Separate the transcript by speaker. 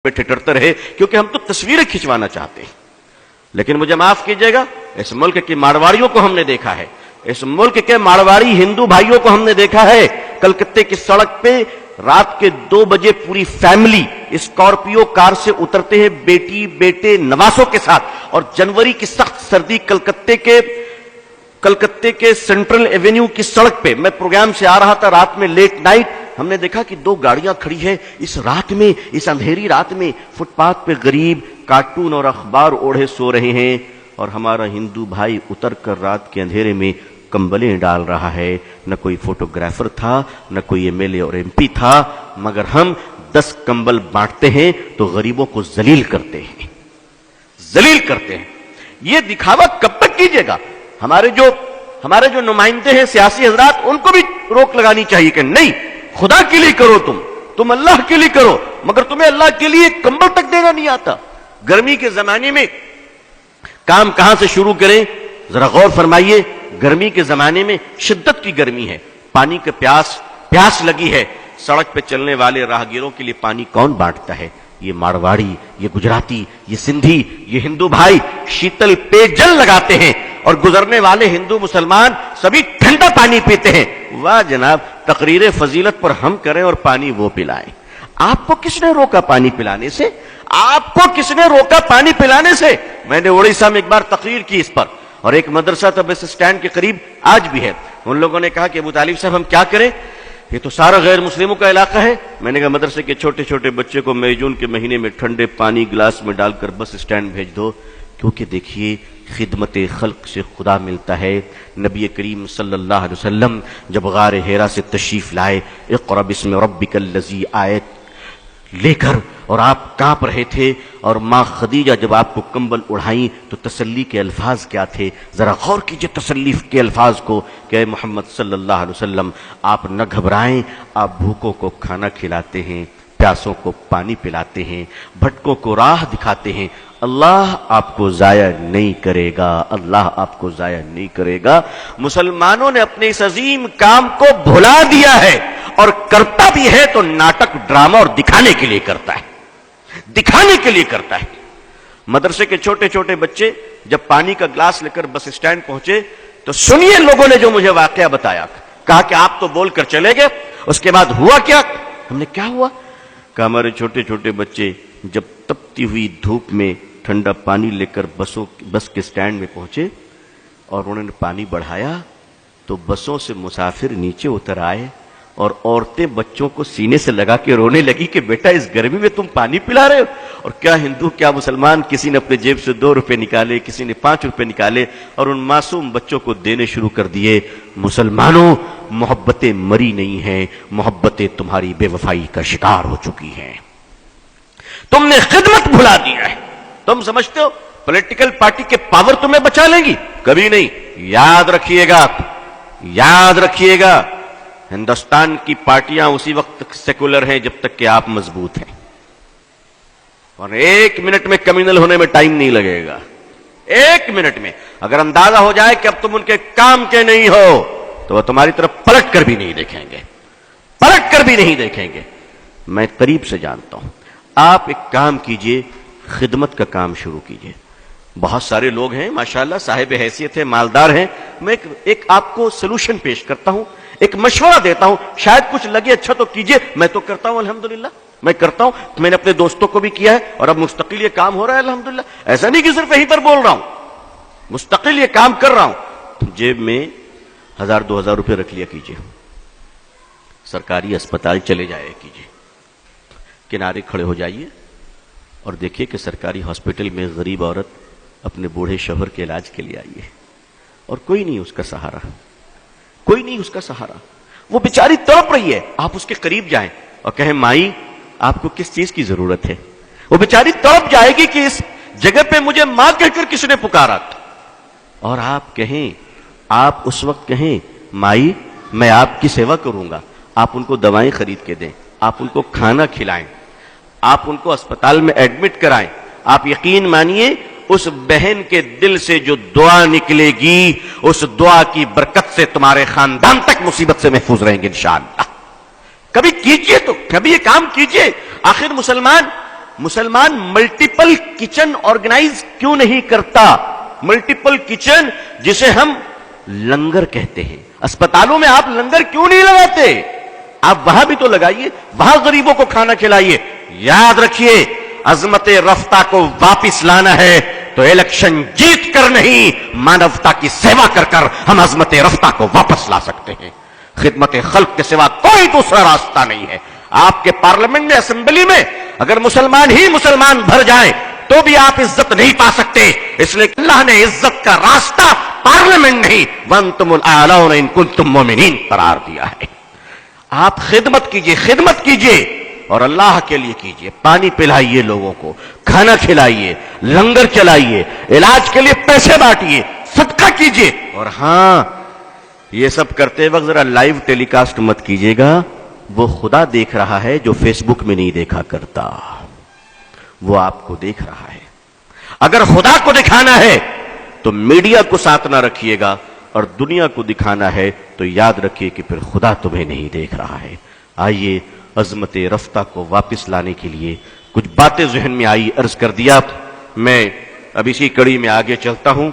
Speaker 1: ٹھٹرتے رہے کیونکہ ہم تو تصویریں کھنچوانا چاہتے ہیں. لیکن مجھے معاف کیجئے گا، اس ملک کے مارواڑیوں کو ہم نے دیکھا ہے، اس ملک کے مارواڑی ہندو بھائیوں کو ہم نے دیکھا ہے. کلکتے کی سڑک پہ رات کے 2 بجے پوری فیملی اسکارپیو کار سے اترتے ہیں بیٹی بیٹے نواسوں کے ساتھ، اور جنوری کی سخت سردی کلکتے کے سینٹرل ایونیو کی سڑک پہ، میں پروگرام سے آ رہا تھا رات میں لیٹ نائٹ، ہم نے دیکھا کہ 2 گاڑیاں کھڑی ہیں اس رات میں، اس اندھیری رات میں فٹ پاتھ پہ غریب کارٹون اور اخبار اوڑھے سو رہے ہیں، اور ہمارا ہندو بھائی اتر کر رات کے اندھیرے میں کمبلیں ڈال رہا ہے. نہ کوئی فوٹوگرافر تھا، نہ کوئی ایم ایل اے اور ایم پی تھا، مگر ہم 10 کمبل بانٹتے ہیں تو غریبوں کو ذلیل کرتے ہیں، ذلیل کرتے ہیں. یہ دکھاوا کب تک کیجیے گا؟ ہمارے جو نمائندے ہیں سیاسی حضرات، ان کو بھی روک لگانی چاہیے کہ نہیں، خدا کے لیے کرو، تم اللہ کے لیے کرو، مگر تمہیں اللہ کے لیے کمبل تک دینا نہیں آتا. گرمی کے زمانے میں کام کہاں سے شروع کریں؟ ذرا غور فرمائیے. گرمی کے زمانے میں شدت کی گرمی ہے، پانی کا پیاس لگی ہے، سڑک پہ چلنے والے راہگیروں کے لیے پانی کون بانٹتا ہے؟ یہ مارواڑی، یہ گجراتی، یہ سندھی، یہ ہندو بھائی شیتل پے جل لگاتے ہیں، اور گزرنے والے ہندو مسلمان سبھی ٹھنڈا پانی پیتے ہیں. واہ جناب، تقریر فضیلت پر ہم کریں اور پانی وہ پلائیں. آپ کو کس نے روکا پانی پلانے سے؟ آپ کو کس نے روکا پانی پلانے سے؟ میں نے اڑیسہ میں ایک بار تقریر کی اس پر، اور ایک مدرسہ تھا بس اسٹینڈ کے قریب، آج بھی ہے. ان لوگوں نے کہا کہ ابو طالب صاحب ہم کیا کریں، یہ تو سارا غیر مسلموں کا علاقہ ہے. میں نے کہا مدرسے کے چھوٹے چھوٹے بچے کو مئی جون کے مہینے میں ٹھنڈے پانی گلاس میں ڈال کر بس اسٹینڈ بھیج دو، کیونکہ دیکھیے خدمت خلق سے خدا ملتا ہے. نبی کریم صلی اللہ علیہ وسلم جب غار حرا سے تشریف لائے، اقرأ بسم ربک الذی آیت لے کر، اور آپ کانپ رہے تھے، اور ماں خدیجہ جب آپ کو کمبل اڑھائیں تو تسلی کے الفاظ کیا تھے؟ ذرا غور کیجئے تسلی کے الفاظ کو کہ اے محمد صلی اللہ علیہ وسلم، آپ نہ گھبرائیں، آپ بھوکوں کو کھانا کھلاتے ہیں، پیاسوں کو پانی پلاتے ہیں، بھٹکوں کو راہ دکھاتے ہیں. اللہ آپ کو ضائع نہیں کرے گا، اللہ آپ کو ضائع نہیں کرے گا. مسلمانوں نے اپنے اس عظیم کام کو بھلا دیا ہے، اور کرتا بھی ہے تو ناٹک ڈرامہ اور دکھانے کے لیے کرتا ہے، دکھانے کے لیے کرتا ہے. مدرسے کے چھوٹے چھوٹے بچے جب پانی کا گلاس لے کر بس اسٹینڈ پہنچے تو سنیے لوگوں نے جو مجھے واقعہ بتایا. کہا کہ آپ تو بول کر چلے گئے، اس کے بعد ہوا کیا؟ ہم نے کیا ہوا؟ کہ ہمارے چھوٹے چھوٹے بچے جب تپتی ہوئی دھوپ میں ٹھنڈا پانی لے کر بس کے سٹینڈ میں پہنچے اور انہوں نے پانی بڑھایا تو بسوں سے مسافر نیچے اتر آئے، اور عورتیں بچوں کو سینے سے لگا کے رونے لگی کہ بیٹا اس گرمی میں تم پانی پلا رہے ہو. اور کیا ہندو کیا مسلمان، کسی نے اپنے جیب سے 2 روپے نکالے، کسی نے 5 روپے نکالے، اور ان معصوم بچوں کو دینے شروع کر دیے. مسلمانوں، محبتیں مری نہیں ہیں، محبتیں تمہاری بے وفائی کا شکار ہو چکی ہیں. تم نے خدمت بھلا دیا ہے. تم سمجھتے ہو پولیٹیکل پارٹی کے پاور تمہیں بچا لیں گی؟ کبھی نہیں. یاد رکھیے گا، یاد رکھیے گا، ہندوستان کی پارٹیاں اسی وقت تک سیکولر ہیں جب تک کہ آپ مضبوط ہیں، اور 1 منٹ میں کمیونل ہونے میں ٹائم نہیں لگے گا. 1 منٹ میں اگر اندازہ ہو جائے کہ اب تم ان کے کام کے نہیں ہو تو وہ تمہاری طرف پلٹ کر بھی نہیں دیکھیں گے، پلٹ کر بھی نہیں دیکھیں گے. میں قریب سے جانتا ہوں. آپ ایک کام کیجئے، خدمت کا کام شروع کیجئے. بہت سارے لوگ ہیں ماشاءاللہ، صاحب حیثیت ہیں، مالدار ہیں. میں ایک آپ کو سلوشن پیش کرتا ہوں، ایک مشورہ دیتا ہوں، شاید کچھ لگے اچھا تو کیجئے. میں تو کرتا ہوں الحمدللہ، میں کرتا ہوں. میں نے اپنے دوستوں کو بھی کیا ہے، اور اب مستقل یہ کام ہو رہا ہے الحمدللہ. ایسا نہیں کہ صرف یہیں پر بول رہا ہوں، مستقل یہ کام کر رہا ہوں. جیب میں 1000-2000 روپے رکھ لیا کیجئے، سرکاری اسپتال چلے جایا کیجئے، کنارے کھڑے ہو جائیے اور دیکھیے کہ سرکاری ہاسپٹل میں غریب عورت اپنے بوڑھے شوہر کے علاج کے لیے آئی ہے، اور کوئی نہیں اس کا سہارا، کوئی نہیں اس کا سہارا. وہ بیچاری تڑپ رہی ہے، آپ اس کے قریب جائیں اور کہیں مائی آپ کو کس چیز کی ضرورت ہے؟ وہ بیچاری تڑپ جائے گی کہ اس جگہ پہ مجھے ماں کہہ کر کس نے پکارا. اور آپ کہیں، آپ اس وقت کہیں مائی میں آپ کی سیوا کروں گا. آپ ان کو دوائیں خرید کے دیں، آپ ان کو کھانا کھلائیں، آپ ان کو اسپتال میں ایڈمٹ کرائیں. آپ یقین مانیے اس بہن کے دل سے جو دعا نکلے گی، اس دعا کی برکت سے تمہارے خاندان تک مصیبت سے محفوظ رہیں گے انشاءاللہ. کبھی کیجئے، تو کبھی یہ کام کیجئے. آخر مسلمان مسلمان ملٹیپل کچن آرگنائز کیوں نہیں کرتا؟ ملٹیپل کچن جسے ہم لنگر کہتے ہیں، اسپتالوں میں آپ لنگر کیوں نہیں لگاتے؟ آپ وہاں بھی تو لگائیے، وہاں غریبوں کو کھانا کھلائیے۔ یاد رکھیے، عظمت رفتہ کو واپس لانا ہے تو الیکشن جیت کر نہیں، مانوتا کی سیوا کر کر ہم عظمت رفتہ کو واپس لا سکتے ہیں۔ خدمت خلق کے سوا کوئی دوسرا راستہ نہیں ہے۔ آپ کے پارلیمنٹ میں، اسمبلی میں اگر مسلمان ہی مسلمان بھر جائیں تو بھی آپ عزت نہیں پا سکتے، اس لیے اللہ نے عزت کا راستہ پارلیمنٹ نہیں وَأَنْتُمُ الْأَعْلَوْنَ إِن كُنتُم مُؤْمِنِينَ قرار دیا ہے۔ آپ خدمت کیجئے اور اللہ کے لیے کیجئے، پانی پلائیے لوگوں کو، کھانا کھلائیے، لنگر چلائیے، علاج کے لیے پیسے بانٹیے، صدقہ کیجئے۔ اور ہاں، یہ سب کرتے وقت ذرا لائیو ٹیلی کاسٹ مت کیجئے گا، وہ خدا دیکھ رہا ہے جو فیس بک میں نہیں دیکھا کرتا، وہ آپ کو دیکھ رہا ہے۔ اگر خدا کو دکھانا ہے تو میڈیا کو ساتھ نہ رکھیے گا، اور دنیا کو دکھانا ہے تو یاد رکھیے کہ پھر خدا تمہیں نہیں دیکھ رہا ہے۔ آئیے عظمت رفتہ کو واپس لانے کے لیے کچھ باتیں ذہن میں آئی، عرض کر دیا۔ میں اب اسی کڑی میں آگے چلتا ہوں۔